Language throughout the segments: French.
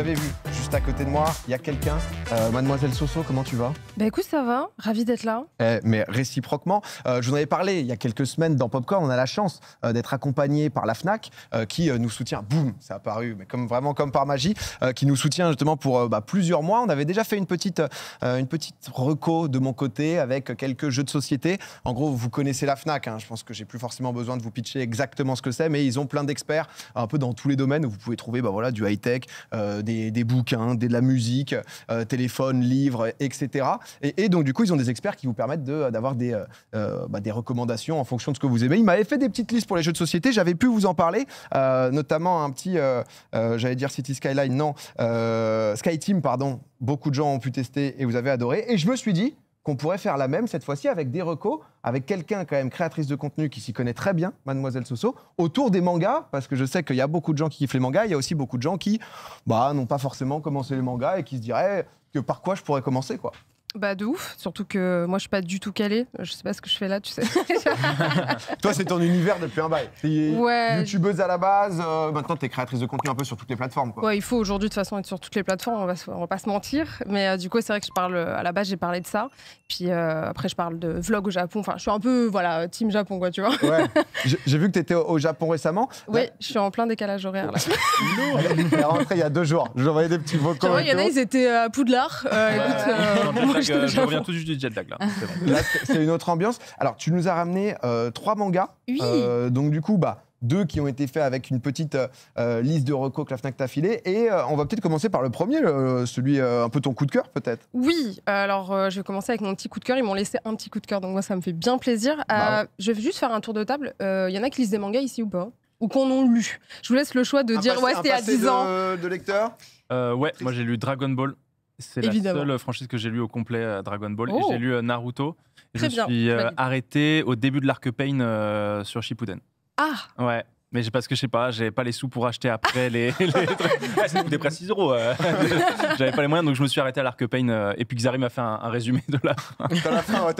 l'avez vu, juste à côté de moi, il y a quelqu'un. Mademoiselle Soso, comment tu vas? Bah écoute, ça va, ravi d'être là. Mais réciproquement, je vous en avais parlé il y a quelques semaines dans Popcorn, on a la chance d'être accompagné par la Fnac qui nous soutient, boum, c'est apparu, mais vraiment comme par magie, qui nous soutient justement pour plusieurs mois. On avait déjà fait une petite reco de mon côté avec quelques jeux de société. En gros, vous connaissez la Fnac, hein, je pense que j'ai plus forcément besoin de vous pitcher exactement ce que c'est, mais ils ont plein d'experts un peu dans tous les domaines où vous pouvez trouver du high-tech, des bouquins, de la musique, téléphone, livres, etc. Et donc du coup, ils ont des experts qui vous permettent d'avoir des recommandations en fonction de ce que vous aimez. Ils m'avaient fait des petites listes pour les jeux de société, j'avais pu vous en parler, notamment un petit, j'allais dire City Skyline, non, SkyTeam, pardon. Beaucoup de gens ont pu tester et vous avez adoré. Et je me suis dit qu'on pourrait faire la même cette fois-ci avec des recos, avec quelqu'un quand même créatrice de contenu qui s'y connaît très bien, Mademoiselle Soso, autour des mangas, parce que je sais qu'il y a beaucoup de gens qui kiffent les mangas, il y a aussi beaucoup de gens qui n'ont pas forcément commencé les mangas et qui se diraient que par quoi je pourrais commencer, quoi. Bah de ouf, surtout que moi je suis pas du tout calée, je sais pas ce que je fais là, tu sais. Toi c'est ton univers depuis un bail, t'es ouais. youtubeuse à la base, maintenant t'es créatrice de contenu un peu sur toutes les plateformes, quoi. Ouais, il faut aujourd'hui de toute façon être sur toutes les plateformes, on va pas se mentir, mais du coup c'est vrai que je parle, à la base j'ai parlé de ça, puis après je parle de vlog au Japon, enfin je suis un peu team Japon quoi, tu vois. Ouais. J'ai vu que t'étais au Japon récemment. Oui, je suis en plein décalage horaire là. Elle est rentrée il y a 2 jours, je vous envoyais des petits vocaux. Il y en a, ils étaient à Poudlard, je reviens tout juste du jet lag là. Là, c'est une autre ambiance. Alors, tu nous as ramené 3 mangas. Oui. Donc, du coup, 2 qui ont été faits avec une petite liste de recos que la Fnac t'a filé. Et on va peut-être commencer par le premier, celui un peu ton coup de cœur, peut-être. Oui, alors je vais commencer avec mon petit coup de cœur. Ils m'ont laissé un petit coup de cœur, donc moi, ça me fait bien plaisir. Je vais juste faire un tour de table. Il y en a qui lisent des mangas ici ou pas? Ou qu'on a lu? Je vous laisse le choix de dire, ouais, c'était à 10 ans. De lecteur ouais, moi j'ai lu Dragon Ball. C'est la seule franchise que j'ai lue au complet, Dragon Ball. Et j'ai lu Naruto. Je me suis arrêté au début de l'arc Pain sur Shippuden. Ah ouais. Mais parce que je sais pas, j'avais pas les sous pour acheter après les trucs. Ça coûtait presque 6 €. J'avais pas les moyens, donc je me suis arrêté à l'arc Pain. Et puis Xari m'a fait un résumé de la fin. T'as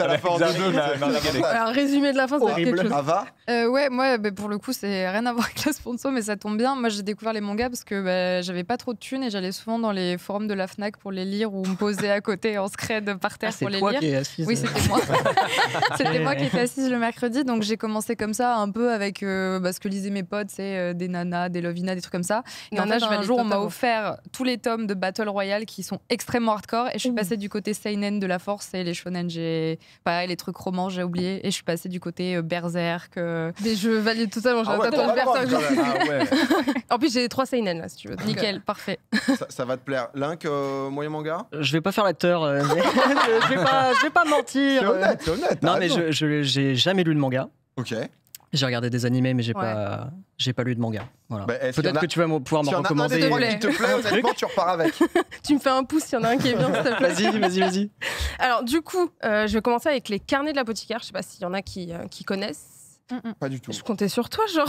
la fin en 2-2. Un résumé de la fin, c'est quelque chose. Ava ouais, moi, pour le coup, c'est rien à voir avec la sponsor, mais ça tombe bien. Moi, j'ai découvert les mangas parce que j'avais pas trop de thunes et j'allais souvent dans les forums de la Fnac pour les lire ou me poser à côté en scred par terre pour les lire. Qui es assise, oui, c'était moi. C'était moi qui étais assise le mercredi, donc j'ai commencé comme ça, un peu avec ce que lisaient mes potes, c'est des nanas, des lovina, des trucs comme ça. Et en fait, un jour, on m'a offert tous les tomes de Battle Royale qui sont extrêmement hardcore et je suis passée du côté seinen de la force et les shonen, pareil, les trucs romans, j'ai oublié, et je suis passée du côté berserk. Mais je valide totalement, j'ai un tatouage berserk. En plus, j'ai 3 seinen là, si tu veux. Nickel, parfait. Ça va te plaire. Link, moyen manga? Je vais pas faire l'acteur, je vais pas mentir. C'est honnête. Non, mais j'ai jamais lu de manga. Ok. J'ai regardé des animés, mais j'ai pas lu de manga. Voilà. Peut-être que tu vas pouvoir me recommander. Si y en a un des 3 qui te plaît, honnêtement, tu repars avec. Tu me fais un pouce s'il y en a un qui est bien, s'il te plaît. Vas-y. Alors, du coup, je vais commencer avec les carnets de l'apothicaire. Je sais pas s'il y en a qui connaissent. Pas du tout. Je comptais sur toi, genre.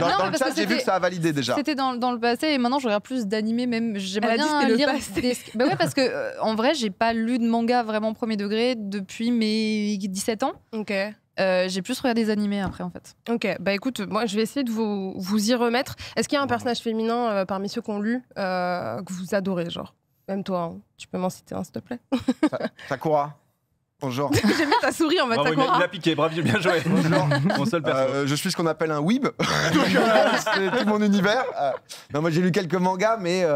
Dans le chat, j'ai vu que ça a validé déjà. C'était dans le passé et maintenant je regarde plus d'animés, même j'aimerais bien lire des... ouais, parce que en vrai, j'ai pas lu de manga vraiment premier degré depuis mes 17 ans. Ok. J'ai plus regardé des animés après en fait. Ok, écoute, moi je vais essayer de vous y remettre. Est-ce qu'il y a un personnage féminin parmi ceux qui ont lu que vous adorez, genre? Même toi, hein. Tu peux m'en citer un, s'il te plaît? Sakura. Bonjour. J'aime bien ta souris en mode Sakura. Il a piqué, bravo, bien joué. Bonjour. Mon seul perso. Je suis ce qu'on appelle un weeb. C'est tout mon univers. Non, moi j'ai lu quelques mangas, mais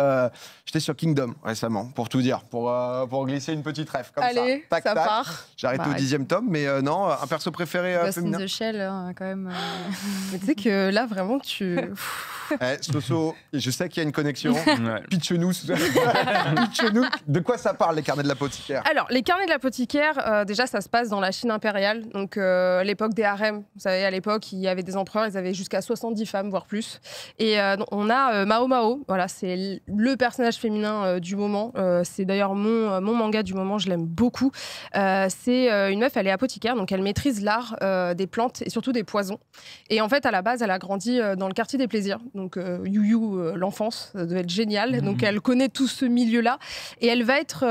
j'étais sur Kingdom récemment, pour tout dire, pour glisser une petite ref comme Allez, ça. Tac, tac. part. J'ai arrêté au 10e tome, mais non, un perso préféré Ghost féminin. in the Shell, hein, quand même. Mais tu sais que là, vraiment, tu... Soso, je sais qu'il y a une connexion. Pitch-nous. Pitch-nous. De quoi ça parle, les carnets de l'apothicaire? Alors, les carnets de l'apothicaire, déjà, ça se passe dans la Chine impériale, donc l'époque des harems. Vous savez, à l'époque, il y avait des empereurs, ils avaient jusqu'à 70 femmes, voire plus. Et on a Mao Mao, voilà, c'est le personnage féminin du moment. C'est d'ailleurs mon manga du moment, je l'aime beaucoup. C'est une meuf, elle est apothicaire, donc elle maîtrise l'art des plantes et surtout des poisons. Et en fait, à la base, elle a grandi dans le quartier des plaisirs. Donc, l'enfance, ça devait être génial. Donc, elle connaît tout ce milieu-là. Et elle va être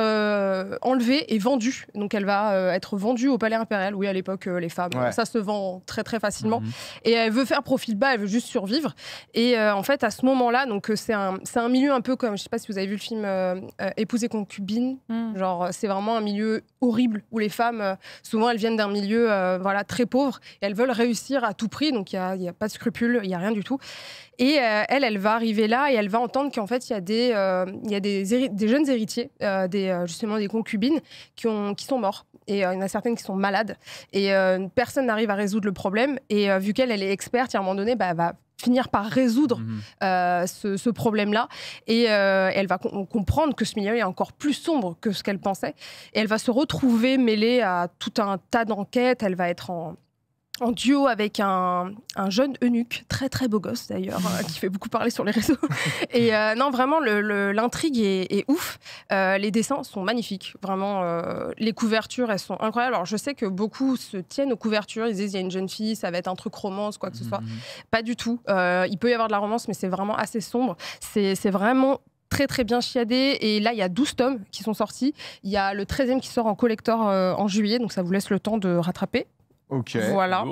enlevée et vendue. Donc, elle va être vendue au palais impérial. Oui, à l'époque, les femmes, ça se vend très très facilement. Et elle veut faire profil bas, elle veut juste survivre. Et en fait, à ce moment-là, donc c'est un milieu un peu comme, je sais pas si vous avez vu le film Épouse et concubine, genre c'est vraiment un milieu horrible où les femmes, souvent elles viennent d'un milieu très pauvre et elles veulent réussir à tout prix, donc il n'y a pas de scrupules, il n'y a rien du tout. Et elle va arriver là et elle va entendre qu'en fait il y a des jeunes héritiers, justement des concubines qui sont morts. Et il y en a certaines qui sont malades. Et personne n'arrive à résoudre le problème. Et vu qu'elle est experte, à un moment donné, elle va finir par résoudre ce problème-là. Et elle va comprendre que ce milieu est encore plus sombre que ce qu'elle pensait. Et elle va se retrouver mêlée à tout un tas d'enquêtes. Elle va être en duo avec un jeune eunuque, très très beau gosse d'ailleurs, qui fait beaucoup parler sur les réseaux. Et non, vraiment, l'intrigue est ouf. Les dessins sont magnifiques. Vraiment, les couvertures, elles sont incroyables. Alors, je sais que beaucoup se tiennent aux couvertures. Ils disent, il y a une jeune fille, ça va être un truc romance, quoi que ce soit. Pas du tout. Il peut y avoir de la romance, mais c'est vraiment assez sombre. C'est vraiment très très bien chiadé. Et là, il y a 12 tomes qui sont sortis. Il y a le 13e qui sort en collector en juillet, donc ça vous laisse le temps de rattraper. Ok. Voilà.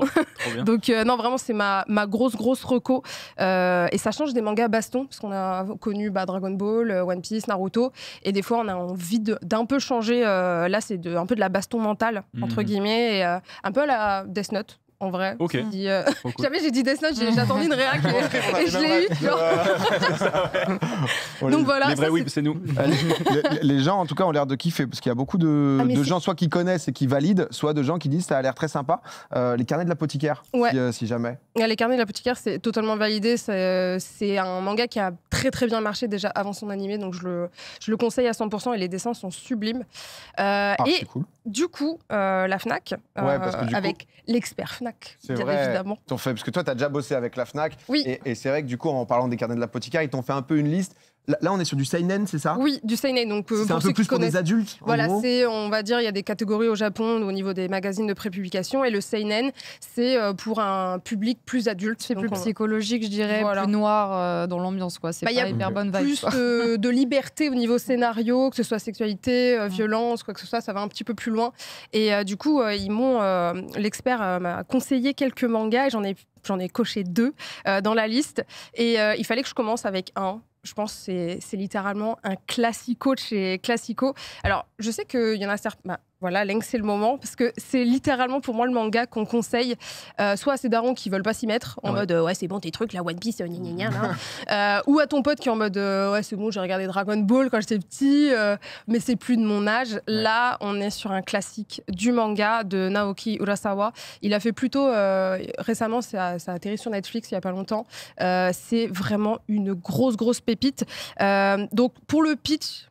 Donc non, vraiment c'est ma grosse reco et ça change des mangas baston parce qu'on a connu Dragon Ball, One Piece, Naruto et des fois on a envie d'un peu changer. Là c'est un peu de la baston mentale entre guillemets et un peu à la Death Note. En vrai, jamais j'ai dit Death Note, j'ai attendu une réac et je l'ai eu. Donc voilà. Les vrais whips, c'est nous. Les gens, en tout cas, ont l'air de kiffer parce qu'il y a beaucoup de gens, soit qui connaissent et qui valident, soit de gens qui disent ça a l'air très sympa. Les carnets de l'apothicaire, si jamais. Les carnets de l'apothicaire, c'est totalement validé. C'est un manga qui a très très bien marché déjà avant son animé, donc je le conseille à 100% et les dessins sont sublimes. Et cool. Du coup, la Fnac, avec l'expert Fnac. C'est vrai, évidemment. Parce que toi, tu as déjà bossé avec la Fnac. Oui. Et c'est vrai que du coup, en parlant des carnets de l'apothicaire, ils t'ont fait un peu une liste. Là, on est sur du seinen, c'est ça? Oui, du seinen. Donc, c'est un peu plus pour les adultes. Voilà, on va dire, il y a des catégories au Japon au niveau des magazines de prépublication. Et le seinen, c'est pour un public plus adulte. C'est plus psychologique, je dirais, plus noir dans l'ambiance. C'est pas hyper bonne vibe. Plus de liberté au niveau scénario, que ce soit sexualité, violence, quoi que ce soit, ça va un petit peu plus loin. Et du coup, l'expert m'a conseillé quelques mangas. Et j'en ai coché 2 dans la liste. Et il fallait que je commence avec un. Je pense que c'est littéralement un classico de chez Classico. Alors, je sais qu'il y en a certains... Voilà, Leng, c'est le moment, parce que c'est littéralement pour moi le manga qu'on conseille, soit à ces darons qui veulent pas s'y mettre, en mode c'est bon tes trucs, la One Piece, ou à ton pote qui est en mode c'est bon, j'ai regardé Dragon Ball quand j'étais petit, mais c'est plus de mon âge. Là, on est sur un classique du manga de Naoki Urasawa. Il a fait plutôt récemment, ça a atterri sur Netflix il y a pas longtemps. C'est vraiment une grosse pépite. Donc pour le pitch.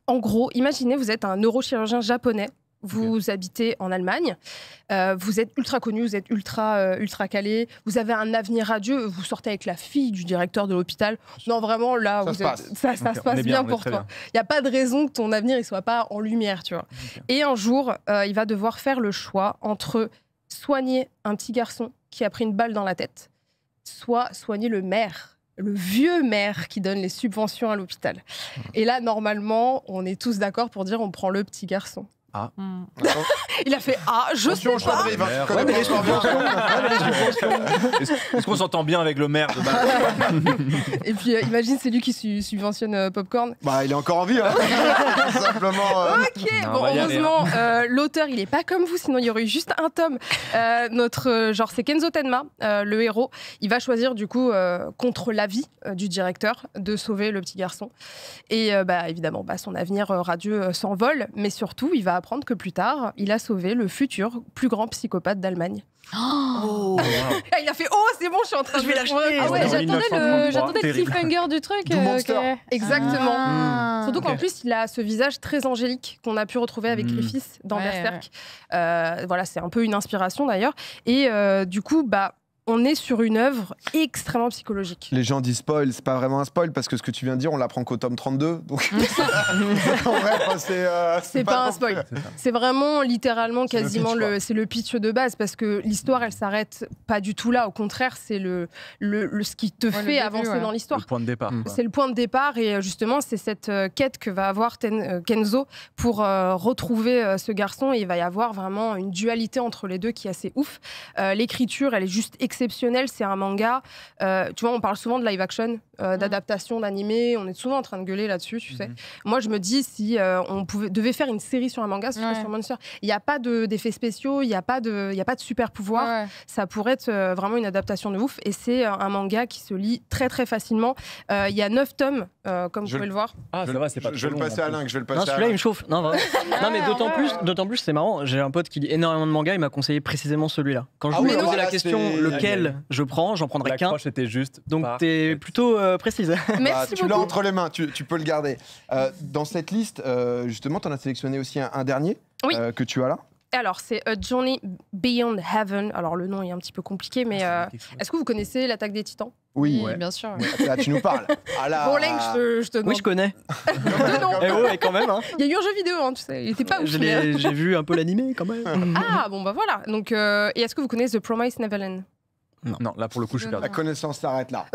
En gros, imaginez, vous êtes un neurochirurgien japonais, vous habitez en Allemagne, vous êtes ultra connu, vous êtes ultra calé, vous avez un avenir radieux, vous sortez avec la fille du directeur de l'hôpital. Non, vraiment, là, ça se passe bien pour toi. Il n'y a pas de raison que ton avenir ne soit pas en lumière, tu vois. Et un jour, il va devoir faire le choix entre soigner un petit garçon qui a pris une balle dans la tête, soit soigner le vieux maire qui donne les subventions à l'hôpital. Et là, normalement, on est tous d'accord pour dire on prend le petit garçon. Ah. Il a fait je sais pas. Est-ce qu'on s'entend bien avec le maire de Et puis imagine c'est lui qui subventionne Popcorn. Il est encore en vie simplement. Ok, heureusement l'auteur il est pas comme vous, sinon il y aurait eu juste un tome. C'est Kenzo Tenma, le héros. Il va choisir du coup contre l'avis du directeur de sauver le petit garçon. Et évidemment son avenir radieux s'envole, mais surtout il va apprendre que plus tard, il a sauvé le futur plus grand psychopathe d'Allemagne. Il a fait c'est bon, je suis en train de l'acheter. J'attendais le cliffhanger du truc. Exactement. Surtout qu'en plus, il a ce visage très angélique qu'on a pu retrouver avec Griffiths dans Berserk. Voilà, c'est un peu une inspiration d'ailleurs. Et du coup, on est sur une œuvre extrêmement psychologique. Les gens disent spoil, c'est pas vraiment un spoil parce que ce que tu viens de dire, on l'apprend qu'au tome 32. Donc en vrai, c'est pas un spoil. C'est vraiment littéralement quasiment c'est le pitch de base parce que l'histoire, elle s'arrête pas du tout là. Au contraire, c'est ce qui te fait avancer dans l'histoire. Le point de départ. C'est le point de départ et justement, c'est cette quête que va avoir Kenzo pour retrouver ce garçon et il va y avoir vraiment une dualité entre les deux qui est assez ouf. L'écriture, elle est juste exceptionnelle. C'est un manga. Tu vois, on parle souvent de live action, d'adaptation, d'animé. On est souvent en train de gueuler là-dessus, tu sais. Moi, je me dis, si on devait faire une série sur un manga, ce serait sur Monster. Il n'y a pas d'effets spéciaux, il n'y a pas de super pouvoir. Ça pourrait être vraiment une adaptation de ouf. Et c'est un manga qui se lit très, très facilement. Il y a 9 tomes, comme vous pouvez le voir. Ah, ça va, c'est pas je vais le passer à Link. Non, celui-là, il me chauffe. Non, vraiment. Non, mais d'autant plus, c'est marrant. J'ai un pote qui lit énormément de mangas, il m'a conseillé précisément celui-là. Quand je lui ai posé la question lequel je prends, j'en prendrais qu'un. L'approche était juste. Donc t'es plutôt précise. Merci beaucoup. Tu l'as entre les mains, tu peux le garder. Dans cette liste, justement, tu en as sélectionné aussi un dernier que tu as là. Alors, c'est A Journey Beyond Heaven. Alors, le nom est un petit peu compliqué, mais est-ce que vous connaissez l'Attaque des Titans ? Oui, bien sûr. Là, tu nous parles. Bon, Link, je te demande. Oui, je connais. Non. Quand même. Hein. Il y a eu un jeu vidéo, hein, tu sais. Il était pas ouf. J'ai vu un peu l'animé, quand même. Ah, bon, bah voilà. Donc, et est-ce que vous connaissez The Promised Neverland ? Non, là pour le coup, je suis perdu. La connaissance s'arrête là.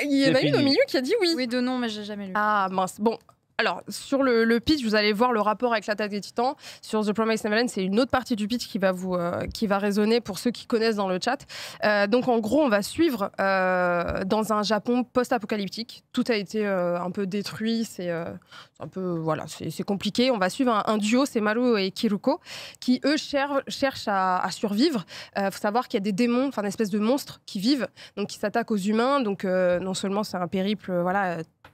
Il y en a une au milieu qui a dit oui. Oui, de nom, mais j'ai jamais lu. Ah, mince. Bon. Alors, sur le pitch, vous allez voir le rapport avec l'Attaque des Titans. Sur The Promised Neverland, c'est une autre partie du pitch qui va résonner pour ceux qui connaissent dans le chat. Donc, en gros, on va suivre dans un Japon post-apocalyptique. Tout a été un peu détruit. C'est un peu, voilà, c'est compliqué. On va suivre un duo, c'est Maru et Kiruko, qui, eux, cherchent à survivre. Faut savoir qu'il y a des démons, enfin, une espèce de monstres qui vivent, donc qui s'attaquent aux humains. Donc, non seulement c'est un périple,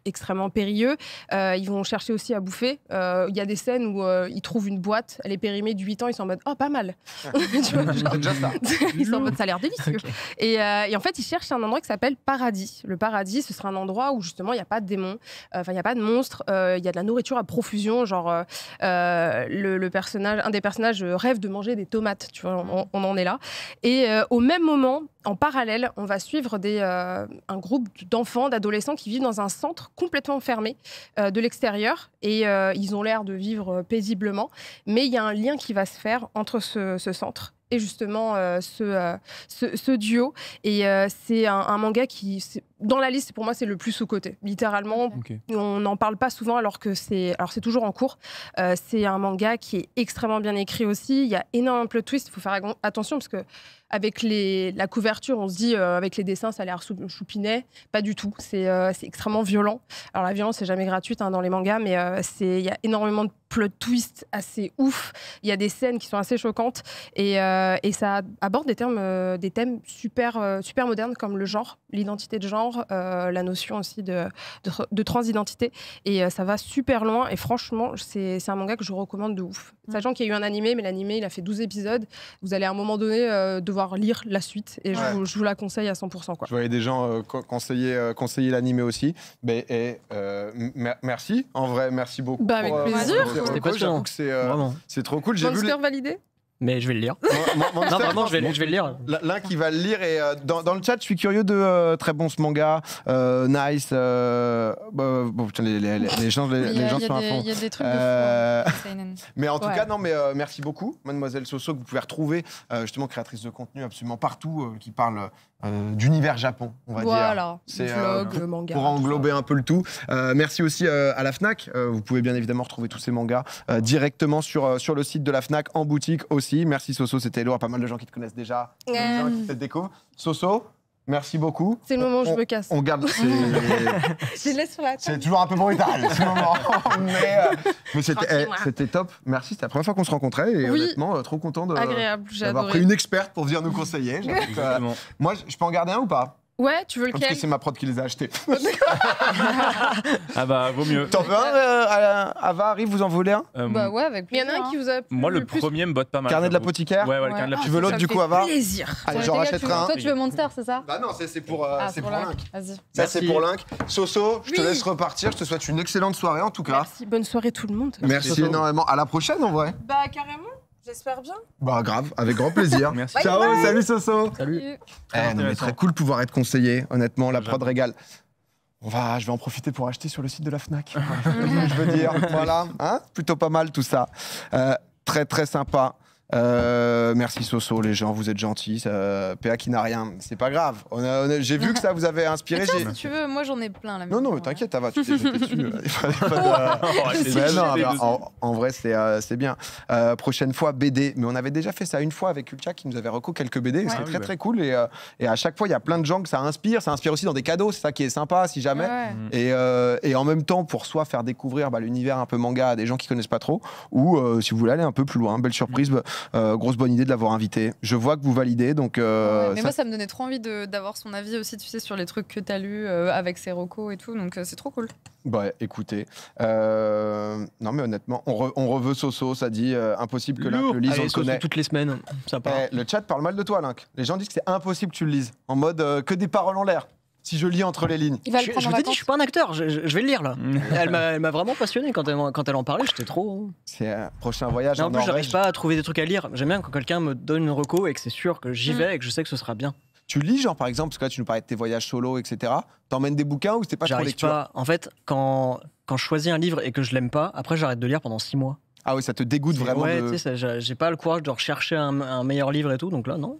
extrêmement périlleux. Ils vont chercher aussi à bouffer. Il y a des scènes où ils trouvent une boîte, elle est périmée de 8 ans, ils sont en mode « Oh, pas mal !» Déjà ça. Ils sont en mode « Ça a l'air délicieux !» Et en fait, ils cherchent un endroit qui s'appelle Paradis. Le Paradis, ce sera un endroit où justement, il n'y a pas de démons, il n'y a pas de monstres, il y a de la nourriture à profusion. Genre, un des personnages rêve de manger des tomates. Tu vois, on en est là. Et au même moment, en parallèle, on va suivre un groupe d'enfants, d'adolescents qui vivent dans un centre complètement fermé de l'extérieur et ils ont l'air de vivre paisiblement, mais il y a un lien qui va se faire entre ce centre et justement ce duo. Et c'est un manga qui, dans la liste, pour moi, c'est le plus sous-coté. Littéralement, on n'en parle pas souvent alors que c'est toujours en cours. C'est un manga qui est extrêmement bien écrit aussi. Il y a énormément de plot twists. Il faut faire attention parce que avec la couverture, on se dit avec les dessins, ça a l'air choupinet. Pas du tout. C'est extrêmement violent. Alors la violence, c'est jamais gratuite dans les mangas, mais il y a énormément de plot twists assez ouf. Il y a des scènes qui sont assez choquantes et ça aborde des thèmes super modernes comme le genre, l'identité de genre, la notion aussi de transidentité. Et ça va super loin. Et franchement, c'est un manga que je recommande de ouf. Sachant qu'il y a eu un animé, mais l'animé, il a fait 12 épisodes. Vous allez à un moment donné devoir lire la suite et je vous la conseille à 100%. Quoi. Je voyais des gens conseiller l'animé aussi. Merci, en vrai, merci beaucoup. Avec plaisir. C'était passionnant. C'est trop cool. Monster validé. Mais je vais le lire. Non, vraiment, je vais le lire. L'un qui va le lire. Et dans le chat, je suis curieux de très bon ce manga. Nice. Les gens sont à fond. Il y a des trucs de fou. Mais en tout cas, merci beaucoup, Mademoiselle Soso, que vous pouvez retrouver, justement, créatrice de contenu absolument partout, qui parle d'univers Japon, on va dire. Voilà, vlog, manga. Pour englober un peu le tout. Merci aussi à la Fnac. Vous pouvez bien évidemment retrouver tous ces mangas directement sur le site de la Fnac, en boutique aussi. Merci Soso, c'était lourd. Pas mal de gens qui te connaissent déjà, des gens qui te découvrent. Soso, merci beaucoup. C'est le moment où je me casse. On garde. Je laisse sur la table. C'est toujours un peu brutal ce moment. mais c'était top. Merci, c'était la première fois qu'on se rencontrait. Et honnêtement, trop content d'avoir pris une experte pour venir nous conseiller. Moi, je peux en garder un ou pas? Ouais, tu veux lequel? Parce que c'est ma prod qui les a achetés. Ah bah, vaut mieux. T'en veux un Ava, arrive, vous en voulez un? Bah ouais, avec plaisir. Il y en a un qui vous a plu. Moi, le premier me botte pas mal. Carnet de l'apothicaire? Ouais, le carnet de l'apothicaire. Tu veux l'autre du coup, Ava? Plaisir. Allez, j'en rachèterai un. Toi, tu veux Monster, c'est ça? Bah non, c'est pour Link. Vas-y. Ça, c'est pour Link. Soso, je te laisse repartir. Je te souhaite une excellente soirée en tout cas. Merci, bonne soirée tout le monde. Merci énormément. À la prochaine en vrai. Bah carrément. J'espère bien. Bah grave, avec grand plaisir. Merci. Ciao, salut Soso. Salut. Non, mais très cool de pouvoir être conseillé, honnêtement, la prod régale. Je vais en profiter pour acheter sur le site de la Fnac. Je veux dire, voilà, hein, plutôt pas mal tout ça. Très très sympa. Merci Soso, les gens, vous êtes gentils. PA qui n'a rien, c'est pas grave. J'ai vu que ça vous avait inspiré. Tiens, si tu veux, moi j'en ai plein là. Non, mais t'inquiète, ça va, tu t'es jeté dessus. En vrai, c'est bien. Prochaine fois, BD. Mais on avait déjà fait ça une fois avec Ultia qui nous avait reco quelques BD. Ouais. C'était très cool. Et à chaque fois, il y a plein de gens que ça inspire. Ça inspire aussi dans des cadeaux, c'est ça qui est sympa, si jamais. Ouais. Et en même temps, pour soi faire découvrir l'univers un peu manga à des gens qui connaissent pas trop. Ou si vous voulez aller un peu plus loin, belle surprise. Grosse bonne idée de l'avoir invité. Je vois que vous validez, donc. Mais moi, ça me donnait trop envie d'avoir son avis aussi, tu sais, sur les trucs que t'as lus avec ses recos et tout, donc c'est trop cool. Bah, écoutez, non mais honnêtement, on reveut Soso, ça dit impossible que Link le lise. On le connaît toutes les semaines. Sympa. Le chat parle mal de toi, Link. Les gens disent que c'est impossible que tu le lises, en mode que des paroles en l'air. Si je lis entre les lignes. Je vous ai dit, je suis pas un acteur, je vais le lire là. Elle m'a vraiment passionné quand elle en parlait, j'étais trop. C'est un prochain voyage. En plus, j'arrive pas à trouver des trucs à lire. J'aime bien quand quelqu'un me donne une reco et que c'est sûr que j'y vais et que je sais que ce sera bien. Tu lis, genre par exemple, parce que là tu nous parlais de tes voyages solo, etc. T'emmènes des bouquins ou c'était pas trop lecture? Pas. En fait, quand je choisis un livre et que je l'aime pas, après j'arrête de lire pendant 6 mois. Ah oui, ça te dégoûte vraiment. Ouais, tu sais, j'ai pas le courage de rechercher un meilleur livre et tout, donc là, non.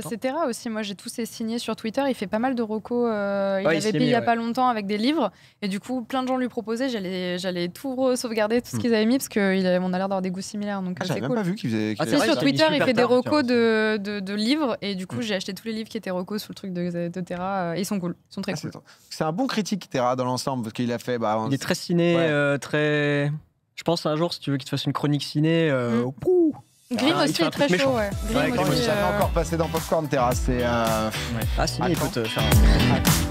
C'est Terra aussi, moi j'ai tous ses signés sur Twitter, il fait pas mal de recos, il avait payé il y a pas longtemps avec des livres, et du coup plein de gens lui proposaient, j'allais tout sauvegarder, tout ce qu'ils avaient mis, parce qu'on a l'air d'avoir des goûts similaires, donc c'est cool. Même pas vu qu'il faisait... sur Twitter il fait des recos de livres, et du coup j'ai acheté tous les livres qui étaient recos sous le truc de Terra, et ils sont cool, ils sont très cool. C'est un bon critique Terra dans l'ensemble, parce qu'il a fait... il est très ciné, très... Je pense un jour si tu veux qu'il te fasse une chronique ciné, Grimm aussi est très chaud, ouais. Grimm aussi, jamais encore passé dans Popcorn Terra, c'est... ciné, il peut te faire un...